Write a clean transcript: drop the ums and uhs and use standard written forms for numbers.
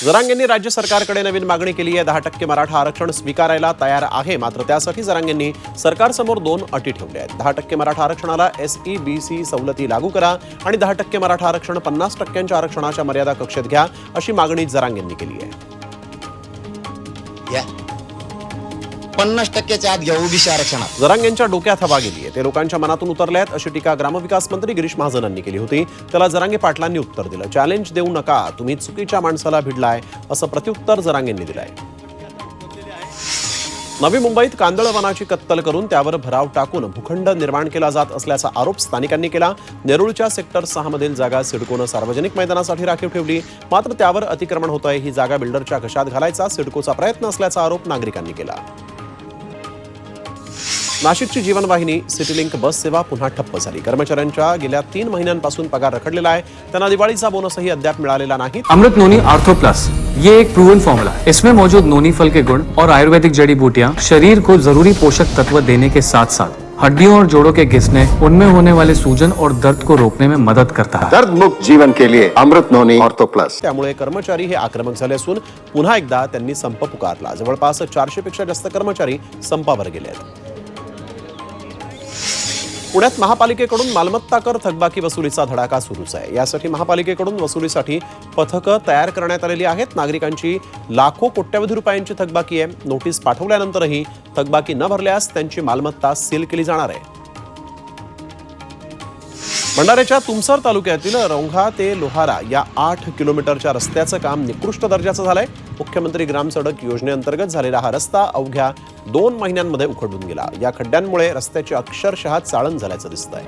जरांगेंनी राज्य सरकारकडे नवीन मागणी केली आहे. 10% मराठा आरक्षण स्वीकारायला तयार आहे. मात्र त्यासाठी जरांगेंनी सरकारसमोर 2 अटी ठेवल्या आहेत. 10% मराठा आरक्षणाला SEBC सवलती लागू करा आणि 10% मराठा आरक्षण 50% आरक्षणाच्या मर्यादा कक्षेत घ्या, अशी मागणी जरांगेंनी केली आहे. 50%च्या आत घ्या ओबीसी आरक्षणात. जरांगेंच्या डोक्यात हवा गेली आहे. ते लोकांच्या मनातून उतरले आहेत, अशी टीका ग्रामविकास मंत्री गिरीश महाजनांनी केली होती. त्याला जरांगे पाटलांनी उत्तर दिलं. चॅलेंज देऊ नका, तुम्ही चुकीच्या माणसाला भिडलाय, असं प्रत्युत्तर जरांगेंनी दिलंय. नवी मुंबईत कांदळ वनाची कत्तल करून त्यावर भराव टाकून भूखंड निर्माण केला जात असल्याचा आरोप स्थानिकांनी केला. नेरुळच्या सेक्टर 6 मधील जागा सिडकोनं सार्वजनिक मैदानासाठी राखीव ठेवली. मात्र त्यावर अतिक्रमण होत आहे. ही जागा बिल्डरच्या घशात घालायचा सिडकोचा प्रयत्न असल्याचा आरोप नागरिकांनी केला. नाशिकची जीवनवाहिनी सिटीलिंक बस सेवा पुन्हा ठप्प झाली. कर्मचाऱ्यांच्या गेल्या 3 महिन्यांपासून पगार रखडलेला आहे. त्यांना दिवाळीचा बोनसही अद्याप मिळालेला नाही. अमृत नोनी आर्थो प्लस ये एक प्रूवन फॉर्मूला है. इसमें मौजूद नोनी फल के गुण और आयुर्वेदिक जड़ी बूटियां शरीर को जरूरी पोषक तत्व देने के साथ साथ हड्डियों और जोड़ों के घिसने, उनमें होने वाले सूजन और दर्द को रोकने में मदद करता है. दर्द मुक्त जीवन के लिए अमृत नोनी ऑर्थो प्लस. त्यामुळे कर्मचारी हे आक्रमक झाले असून पुन्हा एकदा त्यांनी संप पुकारला. जवळपास 400 पेक्षा जास्त कर्मचारी संपावर गेले आहेत. पुण्यात महापालिकेकडून मालमत्ता कर थकबाकी वसुलीचा धडाका सुरूच आहे. यासाठी महापालिकेकडून वसुलीसाठी पथकं तयार करण्यात आलेली आहेत. नागरिकांची लाखो कोट्यवधी रुपयांची थकबाकी आहे. नोटीस पाठवल्यानंतरही थकबाकी न भरल्यास त्यांची मालमत्ता सील केली जाणार आहे. भंडाऱ्याच्या तुमसर तालुक्यातील रौंघा ते लोहारा या 8 किलोमीटरच्या रस्त्याचं काम निकृष्ट दर्जाचं झालंय. मुख्यमंत्री ग्राम सडक योजनेअंतर्गत झालेला हा रस्ता अवघ्या 2 महिन्यांमध्ये उखडून गेला. या खड्ड्यांमुळे रस्त्याची अक्षरशः चाळण झाल्याचं दिसतंय.